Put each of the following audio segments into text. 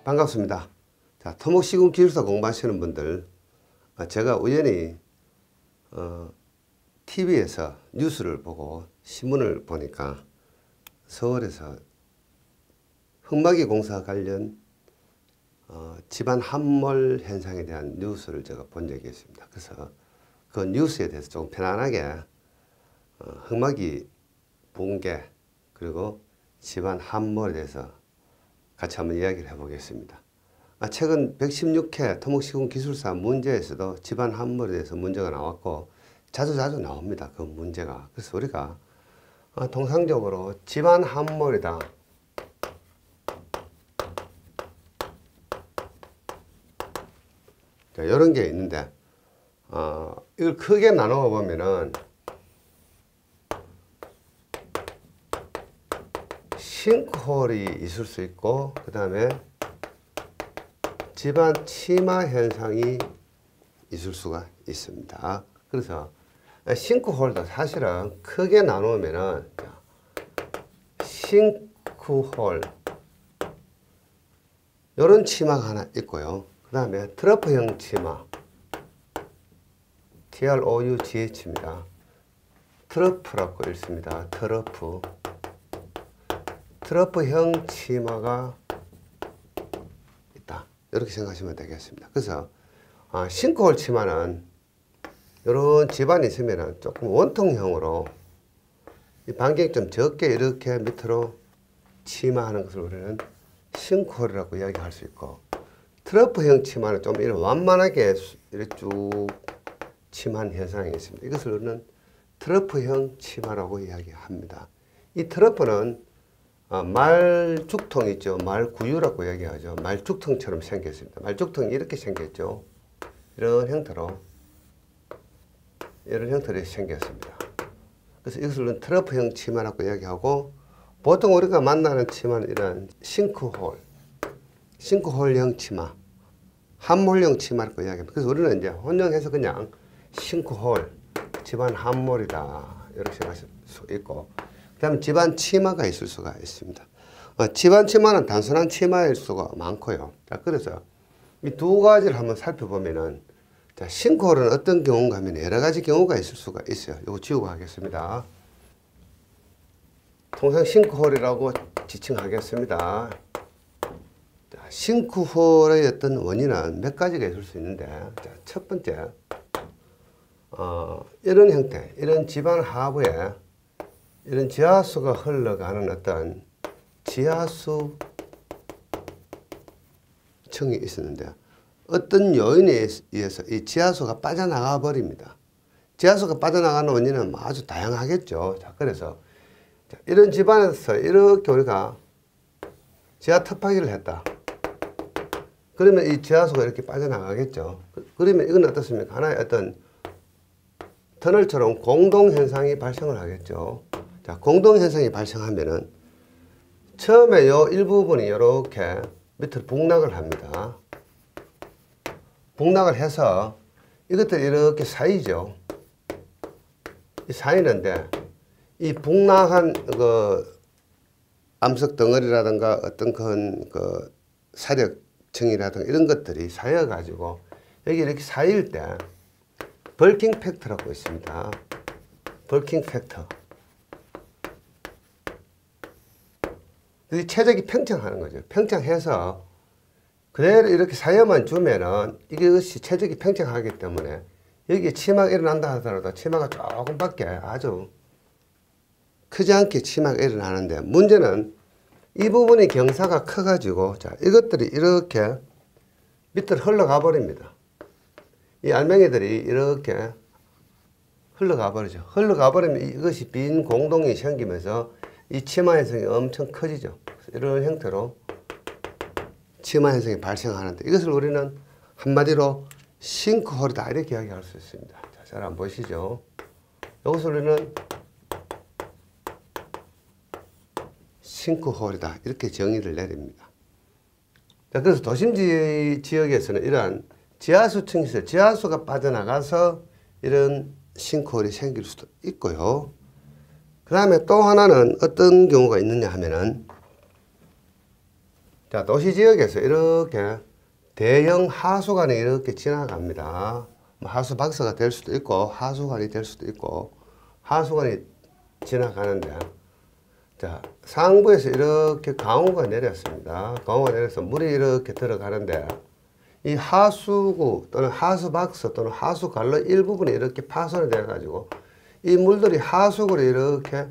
반갑습니다. 자, 토목시공기술사 공부하시는 분들, 제가 우연히 TV에서 뉴스를 보고 신문을 보니까 서울에서 흙막이 공사 관련 집안 함몰 현상에 대한 뉴스를 제가 본 적이 있습니다. 그래서 그 뉴스에 대해서 조금 편안하게 흙막이 붕괴 그리고 집안 함몰에 대해서 같이 한번 이야기를 해보겠습니다. 최근 116회 토목시공기술사 문제에서도 집안 함몰에 대해서 문제가 나왔고 자주 나옵니다. 그 문제가. 그래서 우리가 통상적으로 집안 함몰이다. 자, 이런 게 있는데 이걸 크게 나누어 보면은 싱크홀이 있을 수 있고 그 다음에 집안 치마 현상이 있을 수가 있습니다. 그래서 싱크홀도 사실은 크게 나누면은 싱크홀 요런 치마가 하나 있고요. 그 다음에 트러프형 치마 TROUGH입니다. 트러프라고 읽습니다. 트러프형 치마가 있다. 이렇게 생각하시면 되겠습니다. 그래서 싱크홀 치마는 이런 집안이 있으면 조금 원통형으로 이 반경이 좀 적게 이렇게 밑으로 치마하는 것을 우리는 싱크홀이라고 이야기할 수 있고, 트러프형 치마는 좀 이런 완만하게 이렇게 쭉 침한 현상이 있습니다. 이것을 우리는 트러프형 치마라고 이야기합니다. 이 트러프는 말죽통 있죠. 말구유라고 이야기하죠. 말죽통처럼 생겼습니다. 말죽통이 이렇게 생겼죠. 이런 형태로 생겼습니다. 그래서 이것을 트러프형 치마라고 이야기하고, 보통 우리가 만나는 치마는 이런 싱크홀형 치마, 함몰형 치마라고 이야기합니다. 그래서 우리는 이제 혼용해서 그냥 싱크홀, 집안 함몰이다 이렇게 생각할 수 있고, 그 다음에 집안 치마가 있을 수가 있습니다. 집안 치마는 단순한 치마일 수가 많고요. 자, 그래서 이 두 가지를 한번 살펴보면은, 자, 싱크홀은 어떤 경우인가 하면 여러 가지 경우가 있을 수가 있어요. 이거 지우고 하겠습니다. 통상 싱크홀이라고 지칭하겠습니다. 자, 싱크홀의 어떤 원인은 몇 가지가 있을 수 있는데, 자, 첫 번째, 이런 형태, 이런 집안 하부에 이런 지하수가 흘러가는 어떤 지하수층이 있었는데, 어떤 요인에 의해서 이 지하수가 빠져나가 버립니다. 지하수가 빠져나가는 원인은 아주 다양하겠죠. 자, 그래서 이런 집안에서 이렇게 우리가 지하 텃파기를 했다. 그러면 이 지하수가 이렇게 빠져나가겠죠. 그러면 이건 어떻습니까? 하나의 어떤 터널처럼 공동현상이 발생을 하겠죠. 자, 공동현상이 발생하면은 처음에 요 일부분이 이렇게 밑으로 북락을 합니다. 북락을 해서 이것들이 이렇게 쌓이죠. 쌓이는데 이 북락한 그 암석 덩어리라든가 어떤 그 사력층이라든가 이런 것들이 쌓여 가지고 여기 이렇게 쌓일 때 벌킹 팩터라고 있습니다. 벌킹 팩터. 이 최적이 팽창하는 거죠. 팽창해서 그대로 이렇게 쌓여만 주면은 이것이 최적이 팽창하기 때문에 여기에 치마가 일어난다 하더라도 치마가 조금밖에 아주 크지 않게 치마가 일어나는데, 문제는 이 부분이 경사가 커가지고, 자, 이것들이 이렇게 밑으로 흘러가 버립니다. 이 알맹이들이 이렇게 흘러가 버리죠. 흘러가 버리면 이것이 빈 공동이 생기면서 이 치마 현상이 엄청 커지죠. 이런 형태로 치마 현상이 발생하는데, 이것을 우리는 한마디로 싱크홀이다 이렇게 이야기할 수 있습니다. 자, 잘 안 보이시죠? 여기서 우리는 싱크홀이다 이렇게 정의를 내립니다. 자, 그래서 도심 지역에서는 이러한 지하수층에서 지하수가 빠져나가서 이런 싱크홀이 생길 수도 있고요. 그 다음에 또 하나는 어떤 경우가 있느냐 하면은, 자, 도시지역에서 이렇게 대형 하수관이 이렇게 지나갑니다. 하수 박스가 될 수도 있고 하수관이 될 수도 있고 하수관이 지나가는데, 자, 상부에서 이렇게 강우가 내렸습니다. 강우가 내려서 물이 이렇게 들어가는데, 이 하수구 또는 하수박스 또는 하수관로 일부분이 이렇게 파손이 되어 가지고 이 물들이 하수구로 이렇게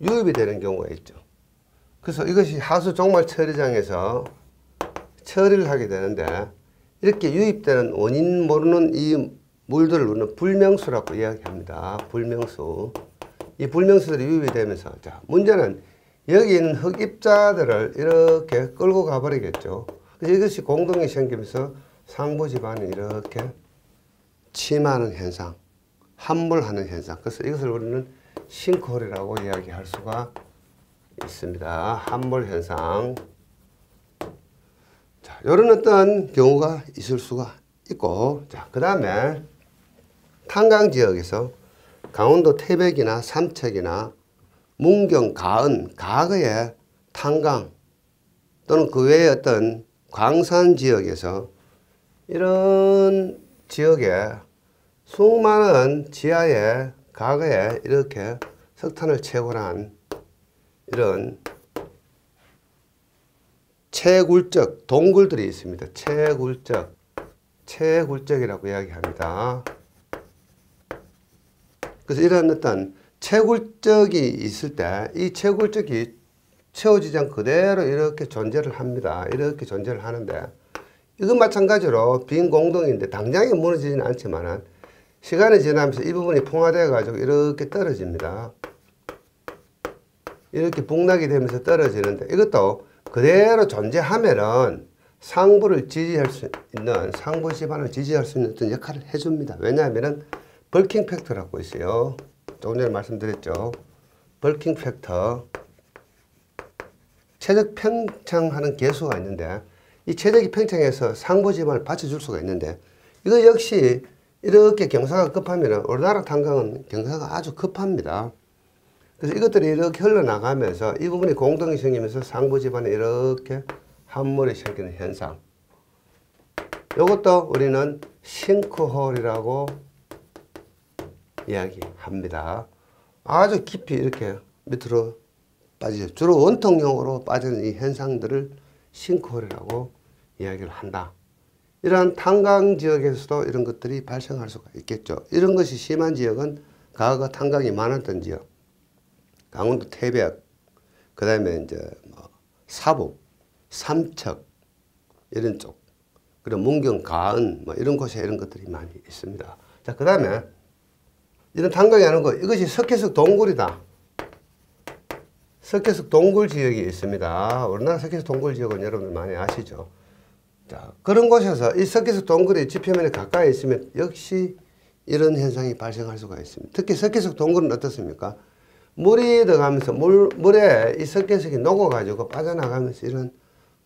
유입이 되는 경우가 있죠. 그래서 이것이 하수 종말 처리장에서 처리를 하게 되는데, 이렇게 유입되는 원인 모르는 이 물들을 우리는 불명수라고 이야기합니다. 불명수. 이 불명수들이 유입이 되면서, 자, 문제는 여기 있는 흑입자들을 이렇게 끌고 가버리겠죠. 그래서 이것이 공동이 생기면서 상부 지반이 이렇게 침하는 현상, 함몰하는 현상. 그래서 이것을 우리는 싱크홀이라고 이야기할 수가 있습니다. 함몰 현상. 자, 이런 어떤 경우가 있을 수가 있고, 자, 그 다음에 탄강 지역에서 강원도 태백이나 삼척이나 문경, 가은, 가거의 탄강 또는 그 외의 어떤 광산 지역에서 이런 지역에 수많은 지하에 가거에 이렇게 석탄을 채굴한 이런 채굴적 동굴들이 있습니다. 채굴적이라고 이야기합니다. 그래서 이런 어떤 채굴적이 있을 때 이 채굴적이 채워지지 않고 그대로 이렇게 존재를 합니다. 이렇게 존재를 하는데, 이건 마찬가지로 빈 공동인데 당장에 무너지지는 않지만 시간이 지나면서 이 부분이 풍화되어 가지고 이렇게 떨어집니다. 이렇게 북락이 되면서 떨어지는데, 이것도 그대로 존재하면은 상부를 지지할 수 있는, 상부 지반을 지지할 수 있는 어떤 역할을 해줍니다. 왜냐하면은 벌킹 팩터라고 있어요. 조금 전에 말씀드렸죠. 벌킹 팩터. 최적 팽창하는 계수가 있는데, 이 최적이 팽창해서 상부 지반을 받쳐줄 수가 있는데, 이거 역시 이렇게 경사가 급하면 우리나라 탄광은 경사가 아주 급합니다. 그래서 이것들이 이렇게 흘러나가면서 이 부분이 공동이 생기면서 상부 지반에 이렇게 함몰이 생기는 현상. 이것도 우리는 싱크홀이라고 이야기합니다. 아주 깊이 이렇게 밑으로 빠지죠. 주로 원통형으로 빠지는 이 현상들을 싱크홀이라고 이야기를 한다. 이러한 탄광 지역에서도 이런 것들이 발생할 수가 있겠죠. 이런 것이 심한 지역은 과거 탄광이 많았던 지역, 강원도 태백, 그 다음에 이제 뭐 사북, 삼척 이런 쪽, 그리고 문경, 가은 뭐 이런 곳에 이런 것들이 많이 있습니다. 자, 그 다음에 이런 탄광이 하는 거, 이것이 석회석 동굴이다. 석회석 동굴 지역이 있습니다. 우리나라 석회석 동굴 지역은 여러분들 많이 아시죠. 자, 그런 곳에서 이 석회석 동굴이 지표면에 가까이 있으면 역시 이런 현상이 발생할 수가 있습니다. 특히 석회석 동굴은 어떻습니까? 물이 들어가면서 물에 이 석회석이 녹아가지고 빠져나가면서 이런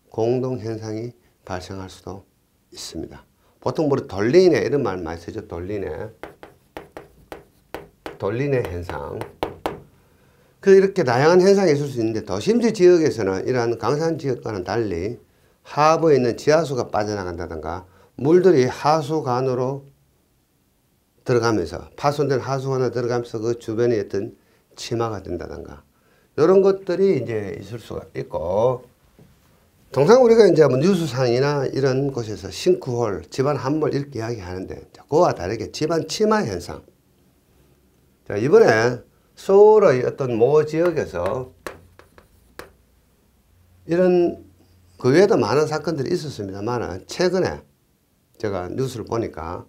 공동현상이 발생할 수도 있습니다. 보통 우리 돌리네 이런 말 많이 쓰죠. 돌리네 현상. 그 이렇게 다양한 현상이 있을 수 있는데, 도심지 지역에서는 이러한 강산 지역과는 달리 하부에 있는 지하수가 빠져나간다든가 물들이 하수관으로 들어가면서 파손된 하수관으로 들어가면서 그 주변에 어떤 침하가 된다든가 이런 것들이 이제 있을 수가 있고, 통상 우리가 이제 뭐 뉴스상이나 이런 곳에서 싱크홀, 집안 함몰 이렇게 이야기하는데, 그와 다르게 집안 침하 현상. 자, 이번에 서울의 어떤 모 지역에서 이런 그 외에도 많은 사건들이 있었습니다만 최근에 제가 뉴스를 보니까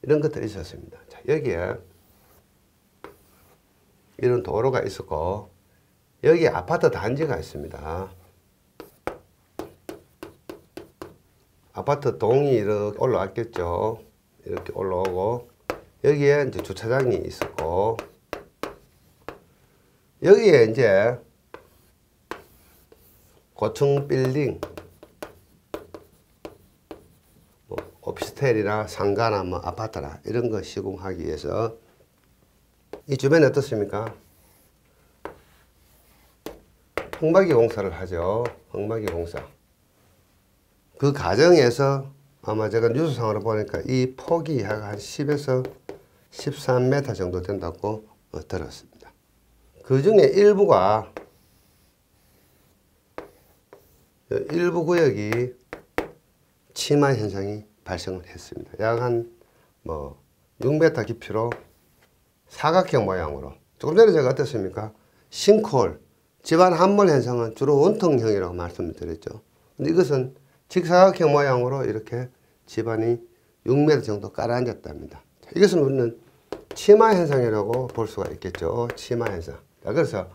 이런 것들이 있었습니다. 자, 여기에 이런 도로가 있었고 여기에 아파트 단지가 있습니다. 아파트 동이 이렇게 올라왔겠죠. 이렇게 올라오고 여기에 이제 주차장이 있었고 여기에 이제 고층 빌딩, 뭐 오피스텔이나 상가나 뭐 아파트나 이런 거 시공하기 위해서 이 주변에 어떻습니까? 흙막이 공사를 하죠. 흙막이 공사. 그 과정에서 아마 제가 뉴스상으로 보니까 이 폭이 한 10에서 13m 정도 된다고 들었습니다. 그 중에 일부가 일부 구역이 침하 현상이 발생을 했습니다. 약 한 6m 깊이로 사각형 모양으로. 조금 전에 제가 어떻습니까? 싱크홀, 집안 함몰 현상은 주로 원통형이라고 말씀을 드렸죠. 근데 이것은 직사각형 모양으로 이렇게 집안이 6m 정도 깔아앉았답니다. 이것은 우리는 침하 현상이라고 볼 수가 있겠죠. 침하 현상. 자, 그래서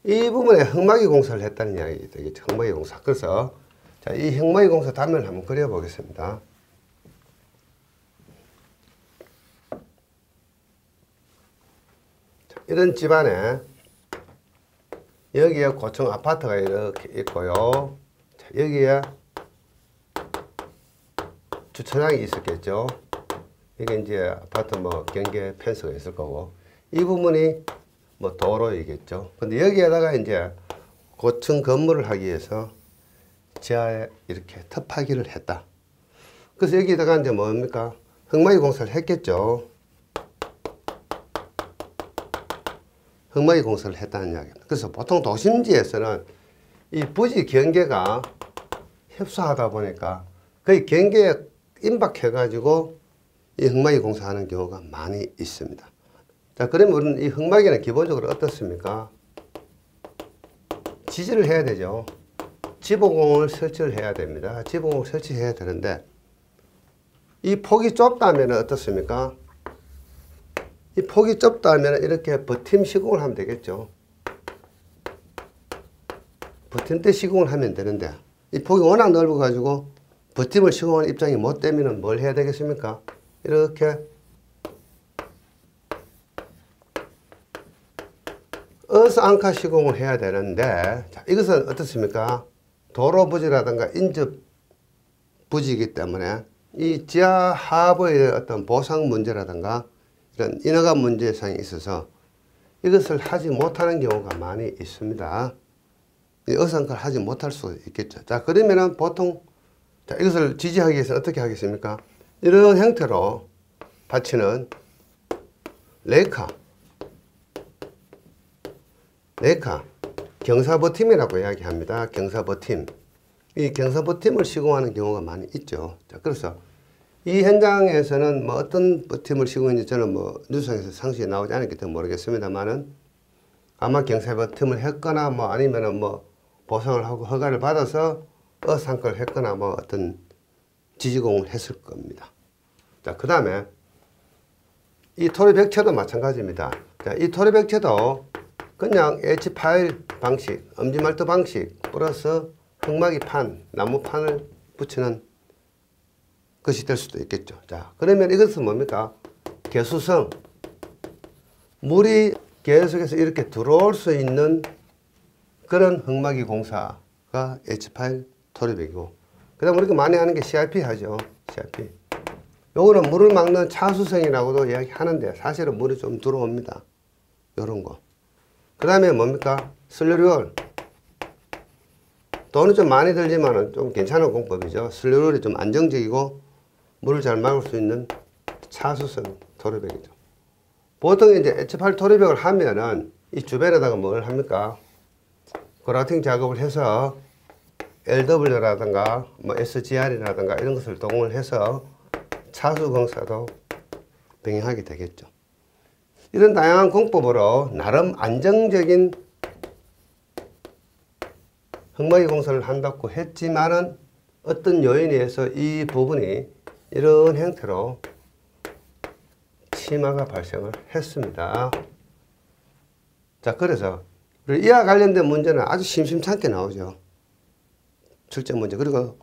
이 부분에 흙막이 공사를 했다는 이야기 되겠죠. 흙막이 공사. 그래서 자, 이 흙막이 공사 단면을 한번 그려보겠습니다. 자, 이런 집안에 여기에 고층 아파트가 이렇게 있고요. 자, 여기에 주차장이 있었겠죠. 이게 이제 아파트 경계 펜스가 있을 거고, 이 부분이 도로이겠죠. 근데 여기에다가 이제 고층 건물을 하기 위해서 지하에 이렇게 터파기를 했다. 그래서 여기다가 이제 뭡니까? 흙막이 공사를 했겠죠. 흙막이 공사를 했다는 이야기입니다. 그래서 보통 도심지에서는 이 부지 경계가 협소하다 보니까 거의 경계에 임박해가지고 이 흙막이 공사하는 경우가 많이 있습니다. 자, 그러면 우리는 이 흙막이는 기본적으로 어떻습니까? 지지를 해야 되죠. 지붕을 설치를 해야 됩니다. 지붕을 설치해야 되는데, 이 폭이 좁다면 어떻습니까? 이 폭이 좁다면 이렇게 버팀 시공을 하면 되겠죠. 버팀대 시공을 하면 되는데, 이 폭이 워낙 넓어가지고 버팀을 시공하는 입장이 못 되면 뭘 해야 되겠습니까? 이렇게 어스안카 시공을 해야 되는데, 자, 이것은 어떻습니까? 도로 부지라든가 인접 부지이기 때문에 이 지하 하부의 어떤 보상 문제라든가 이런 인허가 문제상이 있어서 이것을 하지 못하는 경우가 많이 있습니다. 어스안카를 하지 못할 수 있겠죠. 자, 그러면은 보통 자, 이것을 지지하기 위해서 어떻게 하겠습니까? 이런 형태로 받치는 레카, 경사버팀이라고 이야기합니다. 경사버팀. 이 경사버팀을 시공하는 경우가 많이 있죠. 자, 그래서 이 현장에서는 어떤 버팀을 시공했는지 저는 뉴스상에서 상세히 나오지 않았기 때문에 모르겠습니다만은 아마 경사버팀을 했거나 아니면은 보상을 하고 허가를 받아서 어상걸 했거나 어떤 지지공을 했을 겁니다. 자, 그 다음에 이 토리백체도 마찬가지입니다. 자, 이 토리백체도 그냥 H8 방식, 엄지말뚝 방식 플러스 흙막이 판, 나무판을 붙이는 것이 될 수도 있겠죠. 자, 그러면 이것은 뭡니까? 개수성. 물이 계속해서 이렇게 들어올 수 있는 그런 흙막이 공사가 H8 토리백이고, 그 다음 우리가 많이 하는 게 CRP 하죠. CRP. 요거는 물을 막는 차수성이라고도 이야기하는데 사실은 물이 좀 들어옵니다. 요런 거. 그 다음에 뭡니까? 슬루리올. 돈은 좀 많이 들지만 좀 괜찮은 공법이죠. 슬루리올이 좀 안정적이고 물을 잘 막을 수 있는 차수성 토리백이죠. 보통 이제 H8 토리백을 하면은 이 주변에다가 뭘 합니까? 그라팅 작업을 해서 LW라든가 SGR이라든가 이런 것을 동원을 해서 차수 공사도 병행하게 되겠죠. 이런 다양한 공법으로 나름 안정적인 흙막이 공사를 한다고 했지만은 어떤 요인에 의해서 이 부분이 이런 형태로 침하가 발생을 했습니다. 자, 그래서 이와 관련된 문제는 아주 심심찮게 나오죠. 출제 문제. 그리고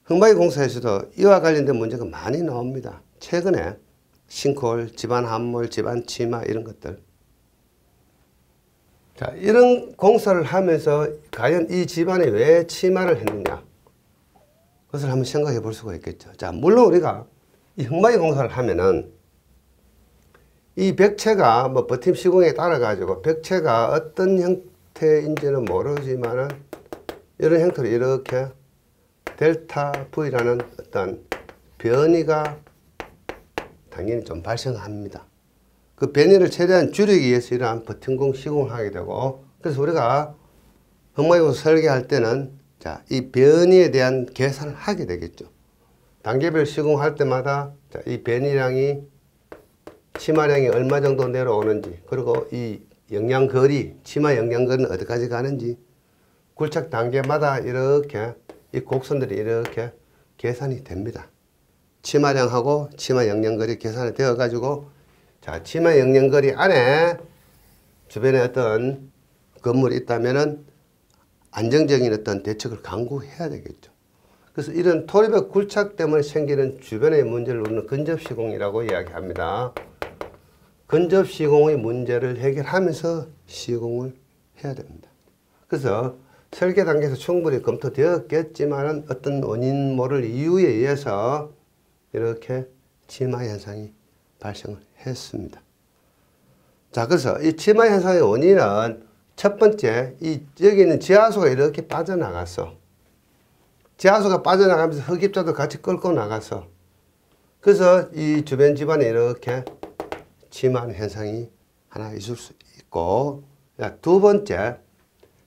흙막이 공사에서도 이와 관련된 문제가 많이 나옵니다. 최근에 싱크홀, 집안 함몰, 집안 침하 이런 것들. 자, 이런 공사를 하면서 과연 이 집안에 왜 침하를 했느냐? 그것을 한번 생각해 볼 수가 있겠죠. 자, 물론 우리가 이 흙막이 공사를 하면은 이 벽체가 버팀 시공에 따라 가지고 벽체가 어떤 형태인지는 모르지만은 이런 형태로 이렇게 델타 V라는 어떤 변이가 당연히 좀 발생합니다. 그 변이를 최대한 줄이기 위해서 이러한 버팅공 시공을 하게 되고, 그래서 우리가 흑마기공사 설계할 때는 자, 이 변이에 대한 계산을 하게 되겠죠. 단계별 시공할 때마다 자, 이 변이량이 치마량이 얼마 정도 내려오는지, 그리고 이 영양거리, 치마 영양거리는 어디까지 가는지, 굴착 단계마다 이렇게 이 곡선들이 이렇게 계산이 됩니다. 치마량하고 치마 영양거리 계산이 되어 가지고, 자, 치마 영양거리 안에 주변에 어떤 건물이 있다면은 안정적인 어떤 대책을 강구해야 되겠죠. 그래서 이런 토리벽 굴착 때문에 생기는 주변의 문제를 우리는 근접시공이라고 이야기합니다. 근접시공의 문제를 해결하면서 시공을 해야 됩니다. 그래서 설계 단계에서 충분히 검토되었겠지만은 어떤 원인 모를 이유에 의해서 이렇게 치마 현상이 발생을 했습니다. 자, 그래서 이 치마 현상의 원인은 첫 번째, 여기 있는 지하수가 이렇게 빠져나가서, 지하수가 빠져나가면서 흡입자도 같이 끌고 나가서, 그래서 이 주변 집안에 이렇게 침하는 현상이 하나 있을 수 있고, 자, 두 번째,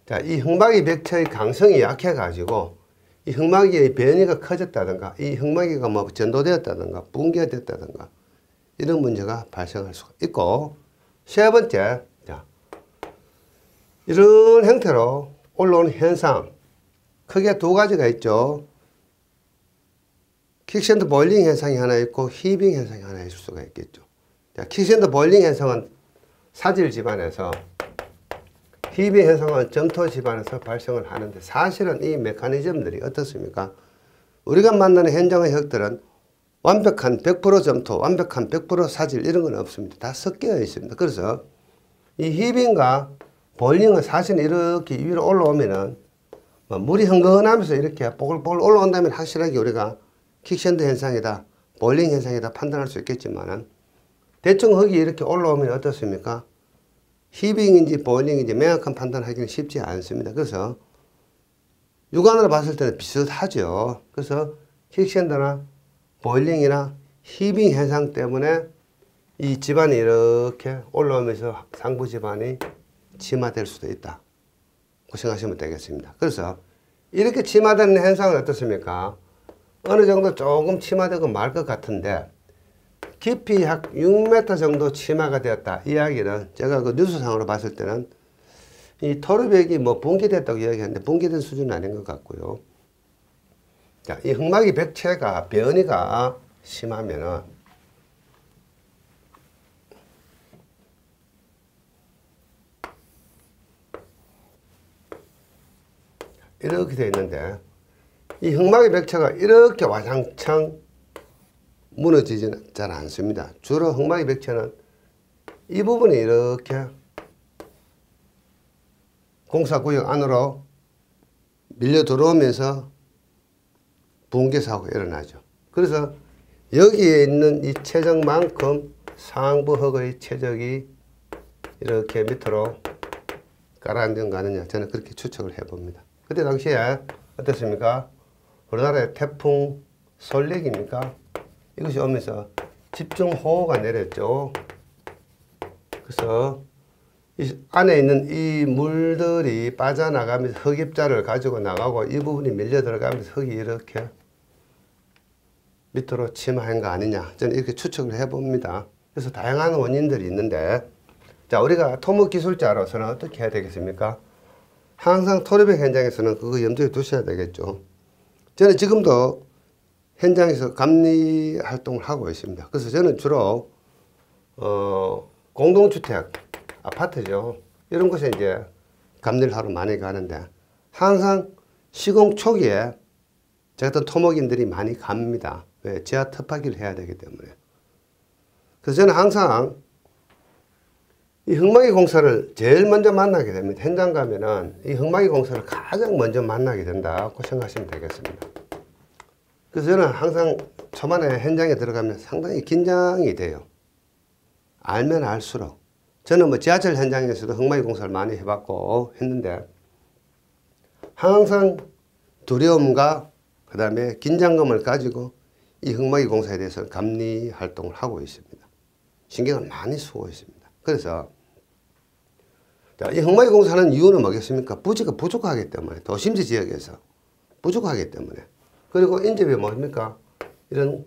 자, 이 흙막이 벽체의 강성이 약해가지고 이 흙막이의 변이가 커졌다든가, 이 흙막이가 뭐 전도되었다든가, 붕괴가 됐다든가, 이런 문제가 발생할 수가 있고, 세 번째, 자, 이런 형태로 올라오는 현상, 크게 두 가지가 있죠. 킥샌드 보일링 현상이 하나 있고 휘빙 현상이 하나 있을 수가 있겠죠. 자, 킥샌드 보일링 현상은 사질 집안에서, 휘빙 현상은 점토 집안에서 발생을 하는데, 사실은 이 메커니즘들이 어떻습니까? 우리가 만나는 현장의 흙들은 완벽한 100% 점토, 완벽한 100% 사질 이런 건 없습니다. 다 섞여 있습니다. 그래서 이 휘빙과 보일링은 사실 이렇게 위로 올라오면은 물이 흥건하면서 이렇게 뽀글뽀글 올라온다면 확실하게 우리가 킥샌드 현상이다, 보일링 현상이다 판단할 수 있겠지만은, 대충 흙이 이렇게 올라오면 어떻습니까? 휘빙인지 보일링인지 명확한 판단하기는 쉽지 않습니다. 그래서 육안으로 봤을 때는 비슷하죠. 그래서 킥샌드나 보일링이나 휘빙 현상 때문에 이 집안이 이렇게 올라오면서 상부 집안이 침하될 수도 있다 고 생각하시면 되겠습니다. 그래서 이렇게 침하되는 현상은 어떻습니까? 어느 정도 조금 침하되고 말 것 같은데, 깊이 약 6m 정도 침하가 되었다, 이야기는 제가 그 뉴스상으로 봤을 때는 이 토르벽이 뭐 붕괴됐다고 이야기하는데 붕괴된 수준은 아닌 것 같고요. 자, 이 흙막이 벽체가 변이가 심하면은 이렇게 되어 있는데, 이 흙막이 벽체가 이렇게 와장창 무너지지는 잘 않습니다. 주로 흙막이 벽체는 이 부분이 이렇게 공사구역 안으로 밀려 들어오면서 붕괴 사고가 일어나죠. 그래서 여기에 있는 이 최적만큼 상부 흙의 최적이 이렇게 밑으로 가라앉은 거 아니냐, 저는 그렇게 추측을 해봅니다. 그때 당시에 어떻습니까? 우리나라에 태풍 솔렉입니까? 이것이 오면서 집중호우가 내렸죠. 그래서 이 안에 있는 이 물들이 빠져나가면서 흙입자를 가지고 나가고, 이 부분이 밀려 들어가면서 흙이 이렇게 밑으로 침하한 거 아니냐, 저는 이렇게 추측을 해봅니다. 그래서 다양한 원인들이 있는데, 자, 우리가 토목 기술자로서는 어떻게 해야 되겠습니까? 항상 토르벽 현장에서는 그거 염두에 두셔야 되겠죠. 저는 지금도 현장에서 감리 활동을 하고 있습니다. 그래서 저는 주로 공동주택, 아파트죠, 이런 곳에 이제 감리를 하러 많이 가는데, 항상 시공 초기에 저 같은 토목인들이 많이 갑니다. 왜? 지하 터파기를 해야 되기 때문에. 그래서 저는 항상 이 흙막이 공사를 제일 먼저 만나게 됩니다. 현장 가면은 이 흙막이 공사를 가장 먼저 만나게 된다고 생각하시면 되겠습니다. 그래서 저는 항상 초반에 현장에 들어가면 상당히 긴장이 돼요. 알면 알수록 저는 뭐 지하철 현장에서도 흙막이 공사를 많이 해봤고 했는데 항상 두려움과 그 다음에 긴장감을 가지고 이 흙막이 공사에 대해서 감리 활동을 하고 있습니다. 신경을 많이 쓰고 있습니다. 그래서 이 흙막이 공사하는 이유는 뭐겠습니까? 부지가 부족하기 때문에, 도심지 지역에서 부족하기 때문에, 그리고 인접이 뭡니까? 이런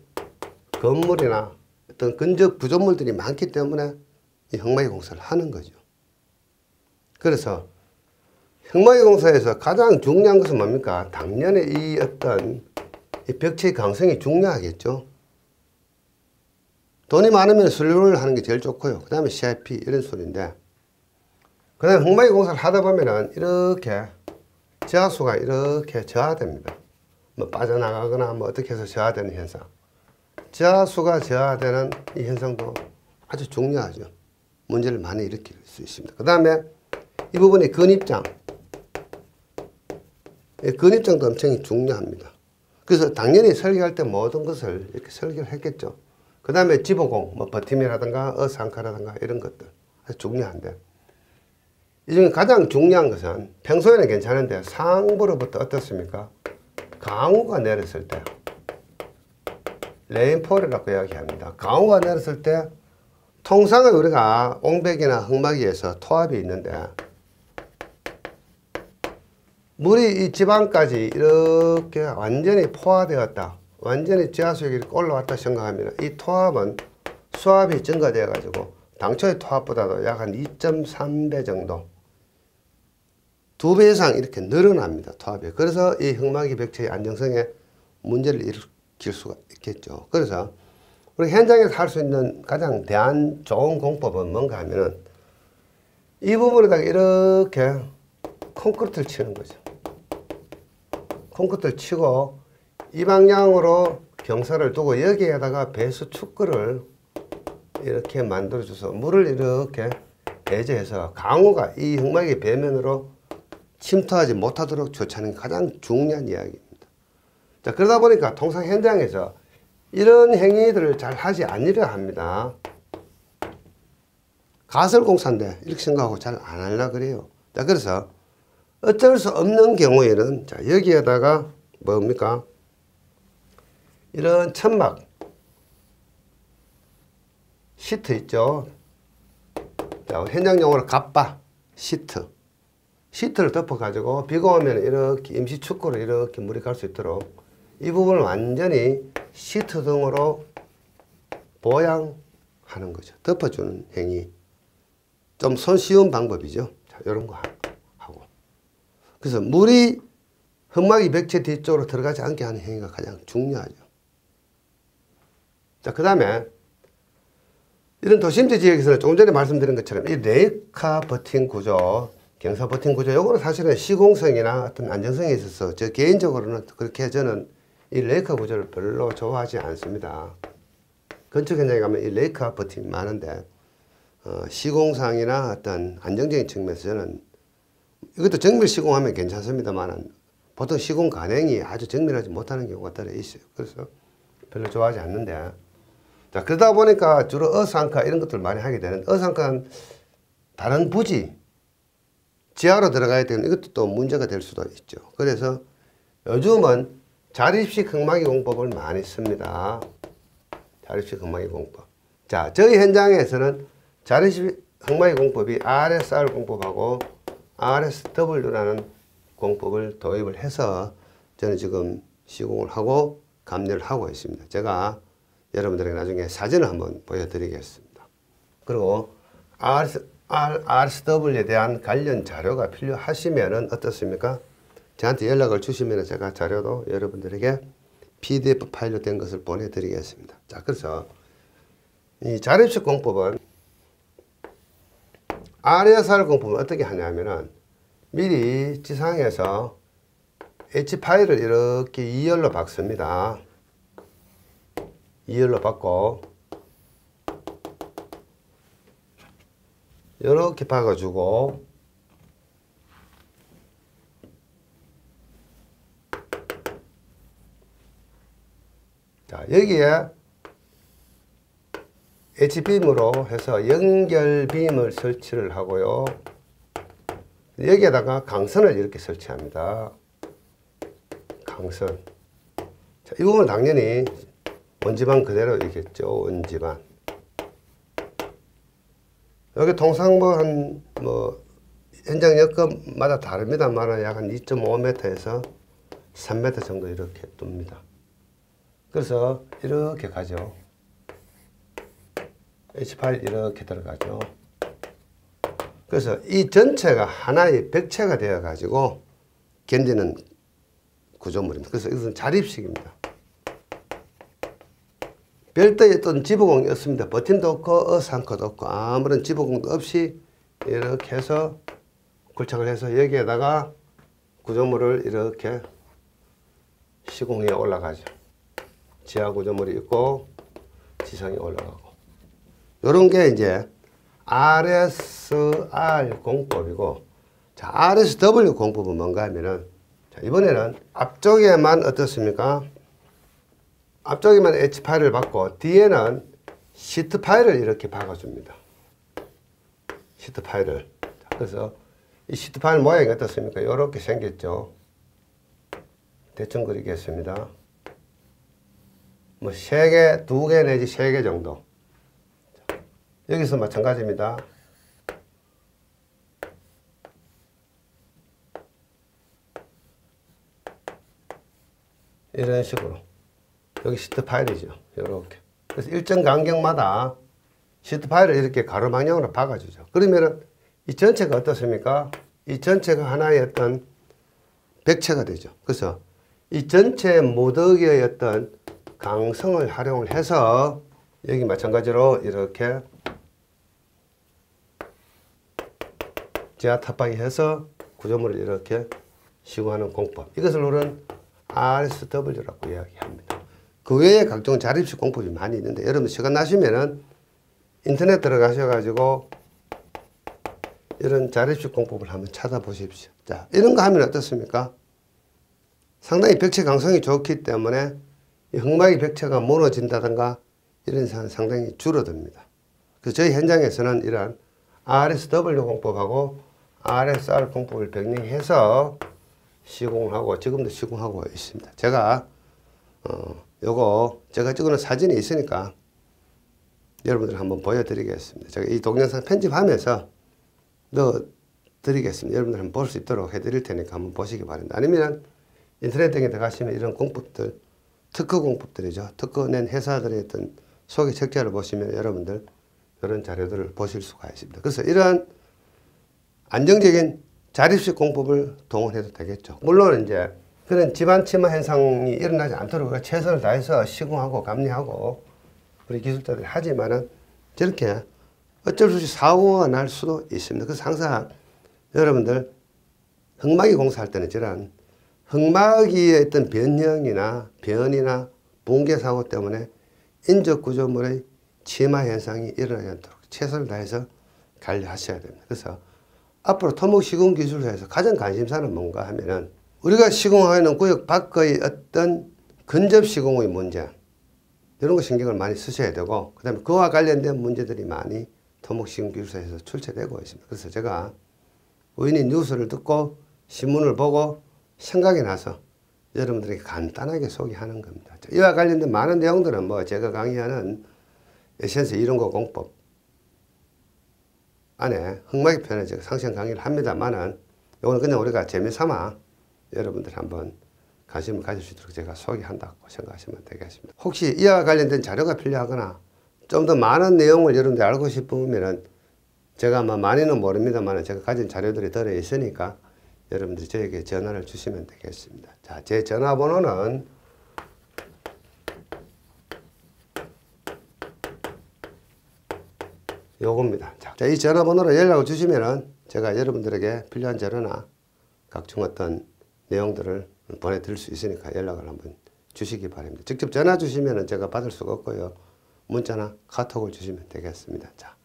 건물이나 어떤 근접 구조물들이 많기 때문에 이 흙막이 공사를 하는 거죠. 그래서 흙막이 공사에서 가장 중요한 것은 뭡니까? 당연히 이 어떤 이 벽체의 강성이 중요하겠죠. 돈이 많으면 슬로를 하는 게 제일 좋고요. 그 다음에 CIP 이런 소리인데, 그 다음에 흙막이 공사를 하다 보면은 이렇게 저하수가 이렇게 저하됩니다. 뭐 빠져나가거나 뭐 어떻게 해서 저하되는 현상. 저하수가 저하되는 이 현상도 아주 중요하죠. 문제를 많이 일으킬 수 있습니다. 그 다음에 이 부분이 근입장. 근입장도 엄청 중요합니다. 그래서 당연히 설계할 때 모든 것을 이렇게 설계를 했겠죠. 그 다음에 지보공, 뭐 버팀이라든가 어상카라든가 이런 것들 아주 중요한데, 이 중에 가장 중요한 것은 평소에는 괜찮은데 상부로부터 어떻습니까? 강우가 내렸을 때, 레인폴이라고 이야기합니다. 강우가 내렸을 때 통상은 우리가 옹백이나 흙막이에서 토합이 있는데 물이 이 지방까지 이렇게 완전히 포화되었다, 완전히 지하수역이 이렇게 올라왔다 생각하면 이 토합은 수압이 증가되어 가지고 당초의 토합보다도 약 한 2.3배 정도, 2배 이상 이렇게 늘어납니다. 토합이. 그래서 이 흙막이 벽체의 안정성에 문제를 일으킬 수가 있겠죠. 그래서 우리 현장에서 할 수 있는 가장 좋은 공법은 뭔가 하면은 이 부분에다가 이렇게 콘크리트를 치는 거죠. 콘크리트를 치고 이 방향으로 경사를 두고 여기에다가 배수 축구를 이렇게 만들어줘서 물을 이렇게 배제해서 강우가 이 흙막이 배면으로 침투하지 못하도록 조치하는 게 가장 중요한 이야기입니다. 자, 그러다 보니까 통상 현장에서 이런 행위들을 잘 하지 않으려 합니다. 가설공사인데 이렇게 생각하고 잘 안 하려고 그래요. 자, 그래서 어쩔 수 없는 경우에는 자, 여기에다가 뭡니까? 이런 천막 시트 있죠. 자, 현장용어로 갑바 시트를 덮어 가지고 비가 오면 이렇게 임시 축구로 이렇게 물이 갈 수 있도록 이 부분을 완전히 시트 등으로 보양하는 거죠. 덮어주는 행위. 좀 손쉬운 방법이죠. 자, 이런 거 하고. 그래서 물이 흙막이 벽체 뒤쪽으로 들어가지 않게 하는 행위가 가장 중요하죠. 자, 그 다음에 이런 도심지 지역에서는 조금 전에 말씀드린 것처럼 이 레이카 버팅 구조, 경사 버팅 구조, 요거는 사실은 시공성이나 어떤 안정성에 있어서 저 개인적으로는 그렇게 저는 이 레이카 구조를 별로 좋아하지 않습니다. 건축 현장에 가면 이 레이카 버팅이 많은데 시공상이나 어떤 안정적인 측면에서 저는 이것도 정밀 시공하면 괜찮습니다만 보통 시공 간행이 아주 정밀하지 못하는 경우가 따로 있어요. 그래서 별로 좋아하지 않는데, 자, 그러다 보니까 주로 어상카 이런 것들을 많이 하게 되는데, 어상카는 다른 부지 지하로 들어가야 되는 이것도 또 문제가 될 수도 있죠. 그래서 요즘은 자립식 흙막이 공법을 많이 씁니다. 자립식 흙막이 공법. 자, 저희 현장에서는 자립식 흙막이 공법이 RSR 공법하고 RSW라는 공법을 도입을 해서 저는 지금 시공을 하고 감리를 하고 있습니다. 제가 여러분들에게 나중에 사진을 한번 보여드리겠습니다. 그리고 RSW에 대한 관련 자료가 필요하시면은 어떻습니까? 저한테 연락을 주시면 제가 자료도 여러분들에게 PDF 파일로 된 것을 보내드리겠습니다. 자, 그래서 이 자립식 공법은 RSR 공법은 어떻게 하냐면은 미리 지상에서 H 파일을 이렇게 2열로 박습니다. 2열로 박고 이렇게 박아주고 자, 여기에 H빔으로 해서 연결빔을 설치를 하고요. 여기에다가 강선을 이렇게 설치합니다. 강선. 자, 이 부분은 당연히 원지반 그대로 있겠죠. 원지반. 여기 통상 현장 여건마다 다릅니다만 약 한 2.5m에서 3m 정도 이렇게 둡니다. 그래서 이렇게 가죠. H8 이렇게 들어가죠. 그래서 이 전체가 하나의 벽체가 되어 가지고 견디는 구조물입니다. 그래서 이것은 자립식입니다. 별도의 어떤 지붕이 없습니다. 버팀도 없고 어상커도 없고 아무런 지붕도 없이 이렇게 해서 굴착을 해서 여기에다가 구조물을 이렇게 시공에 올라가죠. 지하 구조물이 있고 지상에 올라가고, 이런 게 이제 RSR 공법이고, 자, RSW 공법은 뭔가 하면은, 자, 이번에는 앞쪽에만 어떻습니까? 앞쪽에만 H8을 받고 뒤에는 시트 파일을 이렇게 박아줍니다. 시트 파일을. 그래서 이 시트 파일 모양이 어떻습니까? 이렇게 생겼죠. 대충 그리겠습니다. 뭐 3개, 2개 내지 3개 정도. 여기서 마찬가지입니다. 이런 식으로. 여기 시트 파일이죠. 이렇게. 그래서 일정 간격마다 시트 파일을 이렇게 가로 방향으로 박아주죠. 그러면은 이 전체가 어떻습니까? 이 전체가 하나의 어떤 벽체가 되죠. 그래서 이 전체 모덕의 어떤 강성을 활용을 해서 여기 마찬가지로 이렇게 지하 탑박이 해서 구조물을 이렇게 시공하는 공법. 이것을 우리는 RSW라고 이야기합니다. 그 외에 각종 자립식 공법이 많이 있는데, 여러분 시간 나시면은 인터넷 들어가셔가지고 이런 자립식 공법을 한번 찾아보십시오. 자, 이런 거 하면 어떻습니까? 상당히 벽체 강성이 좋기 때문에 이 흙막이 벽체가 무너진다든가 이런 상황이 상당히 줄어듭니다. 그래서 저희 현장에서는 이러한 RSW 공법하고 RSR 공법을 병행해서 시공하고 지금도 시공하고 있습니다. 제가 요거 제가 찍어놓은 사진이 있으니까 여러분들 한번 보여드리겠습니다. 제가 이 동영상 편집하면서 넣어드리겠습니다. 여러분들 한번 볼 수 있도록 해드릴 테니까 한번 보시기 바랍니다. 아니면 인터넷 등에 들어가시면 이런 공법들, 특허 공법들이죠. 특허 낸 회사들의 어떤 소개 책자를 보시면 여러분들 이런 자료들을 보실 수가 있습니다. 그래서 이러한 안정적인 자립식 공법을 동원해도 되겠죠. 물론 이제 그런 집안 침하 현상이 일어나지 않도록 최선을 다해서 시공하고 감리하고 우리 기술자들이 하지만은 저렇게 어쩔 수 없이 사고가 날 수도 있습니다. 그래서 항상 여러분들 흙막이 공사할 때는 저런 흙막이의 어떤 변형이나 변이나 붕괴 사고 때문에 인적 구조물의 침하 현상이 일어나지 않도록 최선을 다해서 관리하셔야 됩니다. 그래서 앞으로 토목 시공 기술에서 가장 관심사는 뭔가 하면은 우리가 시공하는 구역 밖의 어떤 근접 시공의 문제, 이런 거 신경을 많이 쓰셔야 되고, 그 다음에 그와 관련된 문제들이 많이 토목 시공 기술사에서 출제되고 있습니다. 그래서 제가 우연히 뉴스를 듣고 신문을 보고 생각이 나서 여러분들에게 간단하게 소개하는 겁니다. 이와 관련된 많은 내용들은 뭐 제가 강의하는 에센스 이론과 공법 안에 흙막이 편에 제가 상세한 강의를 합니다만은 이거는 그냥 우리가 재미삼아 여러분들 한번 관심을 가질 수 있도록 제가 소개한다고 생각하시면 되겠습니다. 혹시 이와 관련된 자료가 필요하거나 좀 더 많은 내용을 여러분들이 알고 싶으면은 제가 아마 많이는 모릅니다만 제가 가진 자료들이 들어 있으니까 여러분들이 저에게 전화를 주시면 되겠습니다. 자, 제 전화번호는 요겁니다. 자, 이 전화번호로 연락을 주시면은 제가 여러분들에게 필요한 자료나 각종 어떤 내용들을 보내드릴 수 있으니까 연락을 한번 주시기 바랍니다. 직접 전화 주시면은 제가 받을 수가 없고요. 문자나 카톡을 주시면 되겠습니다. 자,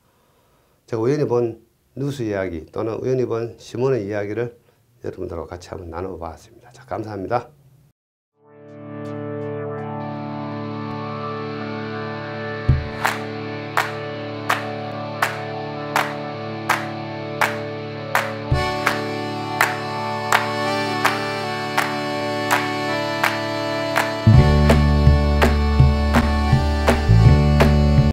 제가 우연히 본 뉴스 이야기 또는 우연히 본 신문의 이야기를 여러분들과 같이 한번 나눠봤습니다. 자, 감사합니다.